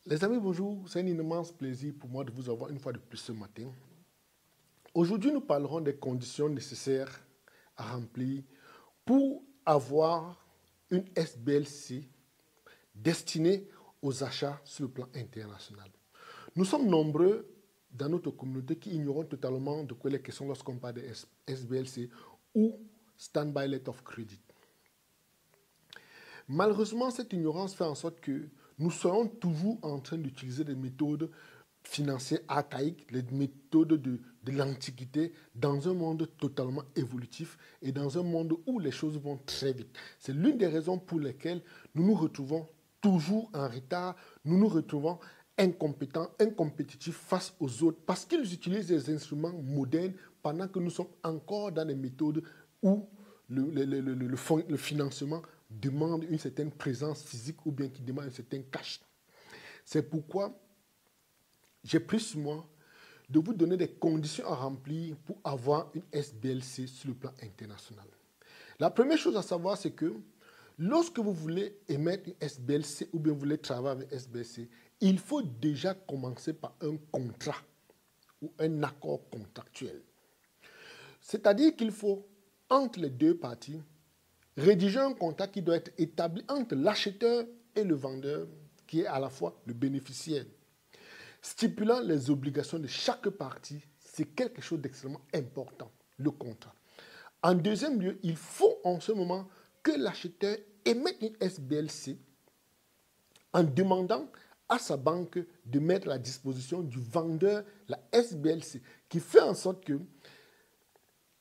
Les amis, bonjour. C'est un immense plaisir pour moi de vous avoir une fois de plus ce matin. Aujourd'hui, nous parlerons des conditions nécessaires à remplir pour avoir une SBLC destinée aux achats sur le plan international. Nous sommes nombreux dans notre communauté qui ignorons totalement de quoi il est question lorsqu'on parle de SBLC ou Standby Letter of Credit. Malheureusement, cette ignorance fait en sorte que nous serons toujours en train d'utiliser des méthodes financières archaïques, les méthodes de l'Antiquité, dans un monde totalement évolutif et dans un monde où les choses vont très vite. C'est l'une des raisons pour lesquelles nous nous retrouvons toujours en retard, nous nous retrouvons incompétents, incompétitifs face aux autres, parce qu'ils utilisent des instruments modernes pendant que nous sommes encore dans des méthodes où le financement demande une certaine présence physique ou bien qui demande un certain cash. C'est pourquoi j'ai pris sur moi de vous donner des conditions à remplir pour avoir une SBLC sur le plan international. La première chose à savoir, c'est que lorsque vous voulez émettre une SBLC ou bien vous voulez travailler avec SBLC, il faut déjà commencer par un contrat ou un accord contractuel. C'est-à-dire qu'il faut, entre les deux parties, rédiger un contrat qui doit être établi entre l'acheteur et le vendeur, qui est à la fois le bénéficiaire. Stipulant les obligations de chaque partie, c'est quelque chose d'extrêmement important, le contrat. En deuxième lieu, il faut en ce moment que l'acheteur émette une SBLC en demandant à sa banque de mettre à la disposition du vendeur la SBLC, qui fait en sorte que,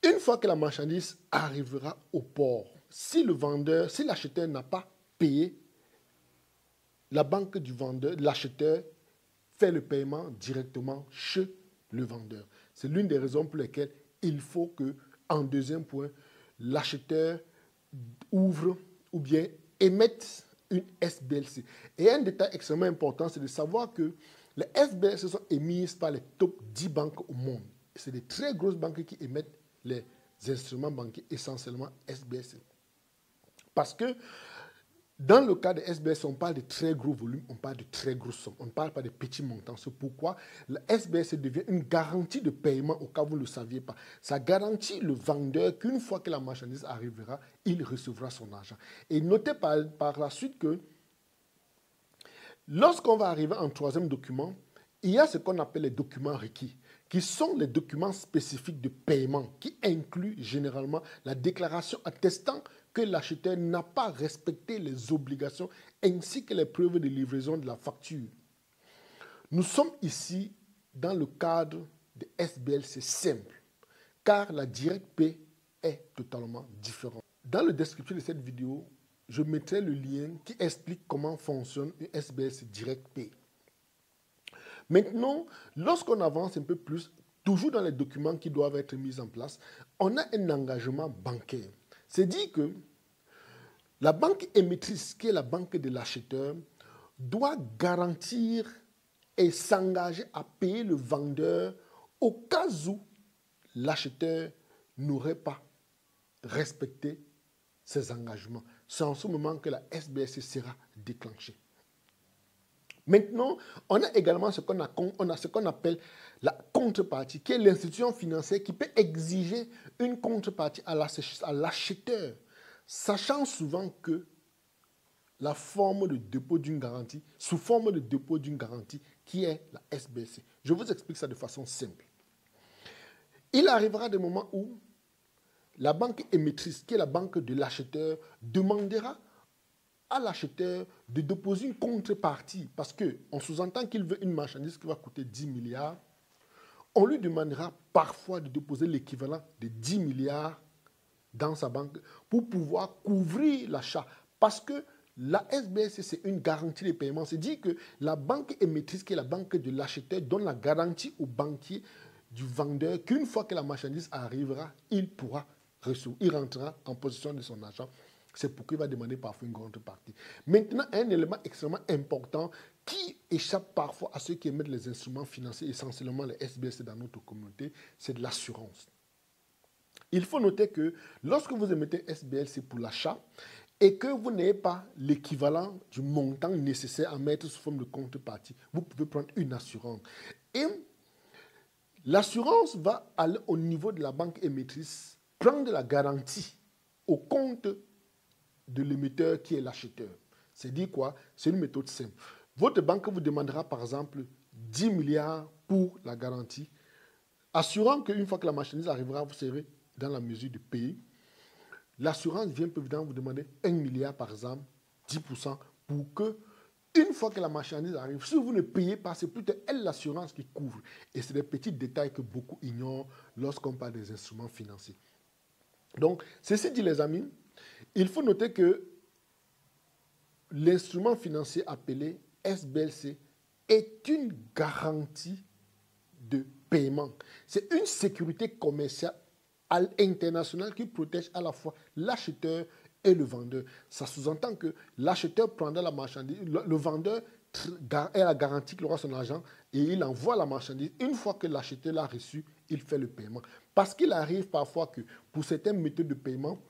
une fois que la marchandise arrivera au port, si l'acheteur n'a pas payé, la banque du vendeur, l'acheteur, fait le paiement directement chez le vendeur. C'est l'une des raisons pour lesquelles il faut que, en deuxième point, l'acheteur ouvre ou bien émette une SBLC. Et un détail extrêmement important, c'est de savoir que les SBLC sont émises par les top 10 banques au monde. C'est des très grosses banques qui émettent les instruments bancaires, essentiellement SBLC. Parce que dans le cas de SBLC, on parle de très gros volumes, on parle de très grosses sommes, on ne parle pas de petits montants. C'est pourquoi la SBLC devient une garantie de paiement au cas où vous ne le saviez pas. Ça garantit le vendeur qu'une fois que la marchandise arrivera, il recevra son argent. Et notez par la suite que lorsqu'on va arriver en troisième document, il y a ce qu'on appelle les documents requis, qui sont les documents spécifiques de paiement, qui incluent généralement la déclaration attestant que l'acheteur n'a pas respecté les obligations ainsi que les preuves de livraison de la facture. Nous sommes ici dans le cadre de SBLC simple, car la Direct Pay est totalement différente. Dans le descriptif de cette vidéo, je mettrai le lien qui explique comment fonctionne une SBLC Direct Pay. Maintenant, lorsqu'on avance un peu plus, toujours dans les documents qui doivent être mis en place, on a un engagement bancaire. C'est dit que la banque émettrice, qui est la banque de l'acheteur, doit garantir et s'engager à payer le vendeur au cas où l'acheteur n'aurait pas respecté ses engagements. C'est en ce moment que la SBLC sera déclenchée. Maintenant, on a également ce qu'on appelle la contrepartie, qui est l'institution financière qui peut exiger une contrepartie à l'acheteur, sachant souvent que la forme de dépôt d'une garantie, sous forme de dépôt d'une garantie, qui est la SBLC. Je vous explique ça de façon simple. Il arrivera des moments où la banque émettrice, qui est la banque de l'acheteur, demandera à l'acheteur de déposer une contrepartie, parce qu'on sous-entend qu'il veut une marchandise qui va coûter 10 milliards, on lui demandera parfois de déposer l'équivalent de 10 milliards dans sa banque pour pouvoir couvrir l'achat. Parce que la SBLC, c'est une garantie de paiement. C'est dire que la banque émettrice, qui est la banque de l'acheteur, donne la garantie au banquier du vendeur qu'une fois que la marchandise arrivera, il pourra recevoir, il rentrera en possession de son argent. C'est pourquoi il va demander parfois une contrepartie. Maintenant, un élément extrêmement important qui échappe parfois à ceux qui émettent les instruments financiers, essentiellement les SBLC dans notre communauté, c'est de l'assurance. Il faut noter que lorsque vous émettez SBLC pour l'achat, et que vous n'avez pas l'équivalent du montant nécessaire à mettre sous forme de contrepartie, vous pouvez prendre une assurance. Et l'assurance va aller au niveau de la banque émettrice, prendre la garantie au compte de l'émetteur qui est l'acheteur. C'est dire quoi? C'est une méthode simple. Votre banque vous demandera par exemple 10 milliards pour la garantie, assurant qu'une fois que la marchandise arrivera, vous serez dans la mesure de payer. L'assurance vient évidemment vous demander 1 milliard par exemple, 10%, pour que, une fois que la marchandise arrive, si vous ne payez pas, c'est plutôt elle l'assurance qui couvre. Et c'est des petits détails que beaucoup ignorent lorsqu'on parle des instruments financiers. Donc, ceci dit les amis, il faut noter que l'instrument financier appelé SBLC est une garantie de paiement. C'est une sécurité commerciale internationale qui protège à la fois l'acheteur et le vendeur. Ça sous-entend que l'acheteur prendra la marchandise, le vendeur est la garantie qu'il aura son argent et il envoie la marchandise. Une fois que l'acheteur l'a reçu, il fait le paiement. Parce qu'il arrive parfois que pour certaines méthodes de paiement,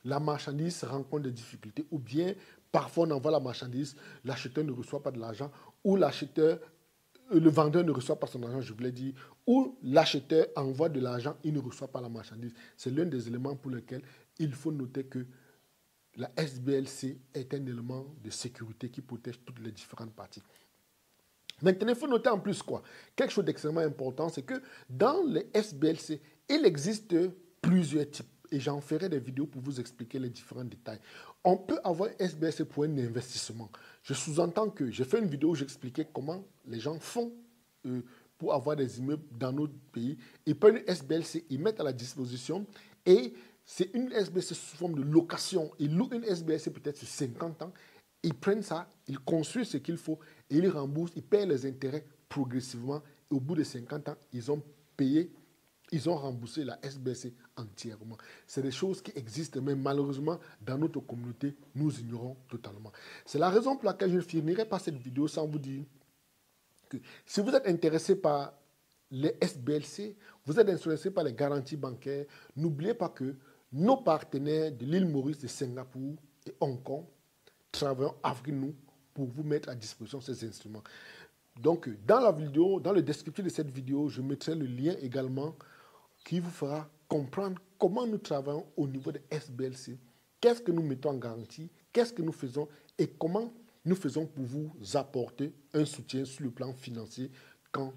la marchandise rencontre des difficultés ou bien parfois on envoie la marchandise, l'acheteur ne reçoit pas de l'argent ou le vendeur ne reçoit pas son argent, je voulais dire, ou l'acheteur envoie de l'argent, il ne reçoit pas la marchandise. C'est l'un des éléments pour lesquels il faut noter que la SBLC est un élément de sécurité qui protège toutes les différentes parties. Maintenant, il faut noter en plus quoi? Quelque chose d'extrêmement important, c'est que dans les SBLC, il existe plusieurs types. Et j'en ferai des vidéos pour vous expliquer les différents détails. On peut avoir un SBLC pour un investissement. Je sous-entends que j'ai fait une vidéo où j'expliquais comment les gens font pour avoir des immeubles dans notre pays. Ils prennent une SBLC, ils mettent à la disposition et c'est une SBLC sous forme de location. Ils louent une SBLC peut-être sur 50 ans. Ils prennent ça, ils construisent ce qu'il faut et ils remboursent, ils payent les intérêts progressivement. Et au bout de 50 ans, ils ont payé, ils ont remboursé la SBLC entièrement. C'est des choses qui existent, mais malheureusement, dans notre communauté, nous ignorons totalement. C'est la raison pour laquelle je ne finirai pas cette vidéo sans vous dire que si vous êtes intéressé par les SBLC, vous êtes intéressé par les garanties bancaires, n'oubliez pas que nos partenaires de l'île Maurice, de Singapour et Hong Kong travaillent avec nous pour vous mettre à disposition ces instruments. Donc, dans la vidéo, dans le descriptif de cette vidéo, je mettrai le lien également qui vous fera comprendre comment nous travaillons au niveau de SBLC, qu'est-ce que nous mettons en garantie, qu'est-ce que nous faisons et comment nous faisons pour vous apporter un soutien sur le plan financier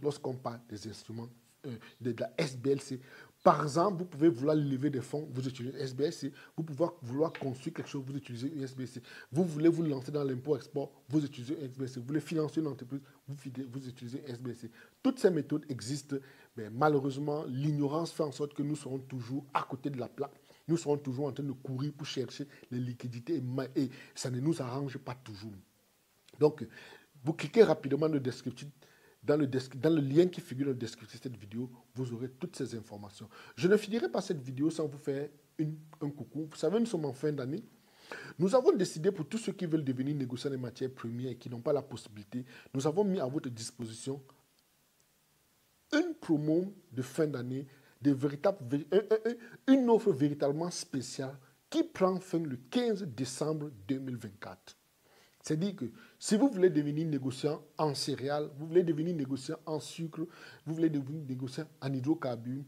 lorsqu'on parle des instruments de la SBLC. Par exemple, vous pouvez vouloir lever des fonds, vous utilisez une SBLC. Vous pouvez vouloir construire quelque chose, vous utilisez une SBLC. Vous voulez vous lancer dans l'import-export, vous utilisez une SBLC. Vous voulez financer une entreprise, vous utilisez une SBLC. Toutes ces méthodes existent, mais malheureusement, l'ignorance fait en sorte que nous serons toujours à côté de la plaque. Nous serons toujours en train de courir pour chercher les liquidités et ça ne nous arrange pas toujours. Donc, vous cliquez rapidement dans le descriptif. Dans le lien qui figure dans le descriptif de cette vidéo, vous aurez toutes ces informations. Je ne finirai pas cette vidéo sans vous faire un coucou. Vous savez, nous sommes en fin d'année. Nous avons décidé pour tous ceux qui veulent devenir négociants des matières premières et qui n'ont pas la possibilité, nous avons mis à votre disposition une promo de fin d'année, une offre véritablement spéciale qui prend fin le 15 décembre 2024. C'est-à-dire que si vous voulez devenir négociant en céréales, vous voulez devenir négociant en sucre, vous voulez devenir négociant en hydrocarbures,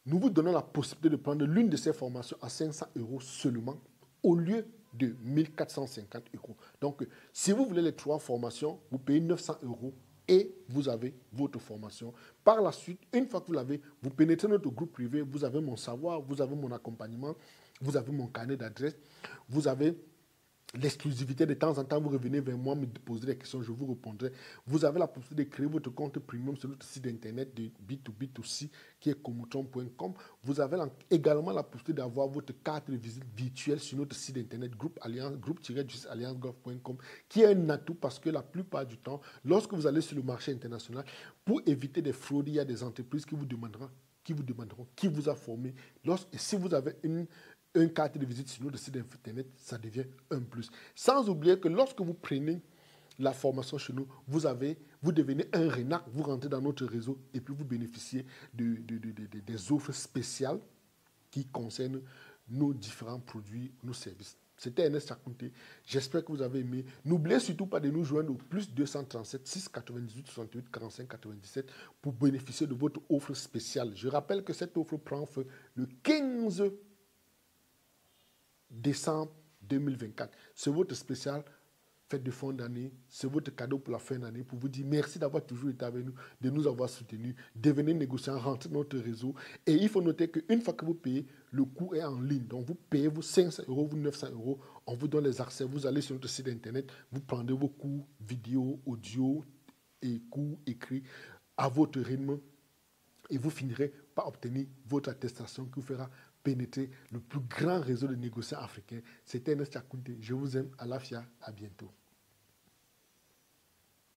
nous vous donnons la possibilité de prendre l'une de ces formations à 500 € seulement au lieu de 1450 €. Donc, si vous voulez les 3 formations, vous payez 900 € et vous avez votre formation. Par la suite, une fois que vous l'avez, vous pénétrez notre groupe privé, vous avez mon savoir, vous avez mon accompagnement, vous avez mon carnet d'adresse, vous avez l'exclusivité. De temps en temps, vous revenez vers moi, me poser des questions, je vous répondrai. Vous avez la possibilité de créer votre compte premium sur notre site internet de B2B2C qui est comutron.com. Vous avez également la possibilité d'avoir votre carte de visite virtuelle sur notre site internet groupe-alliance-gov.com qui est un atout parce que la plupart du temps, lorsque vous allez sur le marché international, pour éviter des fraudes, il y a des entreprises qui vous demanderont qui vous a formé. Et si vous avez une carte de visite sur notre site internet, ça devient un plus. Sans oublier que lorsque vous prenez la formation chez nous, vous devenez un RENAC, vous rentrez dans notre réseau et puis vous bénéficiez des offres spéciales qui concernent nos différents produits, nos services. C'était Ernest Chakounté. J'espère que vous avez aimé. N'oubliez surtout pas de nous joindre au plus 237 698 68 45 97 pour bénéficier de votre offre spéciale. Je rappelle que cette offre prend fin le 15 décembre 2024. C'est votre spécial fête de fin d'année. C'est votre cadeau pour la fin d'année pour vous dire merci d'avoir toujours été avec nous, de nous avoir soutenus. Devenez négociant, rentrez dans notre réseau. Et il faut noter qu'une fois que vous payez, le coût est en ligne. Donc vous payez vos 500 euros, vous 900 euros. On vous donne les accès. Vous allez sur notre site internet, vous prenez vos cours vidéo, audio et cours écrits à votre rythme. Et vous finirez par obtenir votre attestation qui vous fera pénétrer le plus grand réseau de négociants africains. C'était Ernest Chakounté. Je vous aime. À la FIA. À bientôt.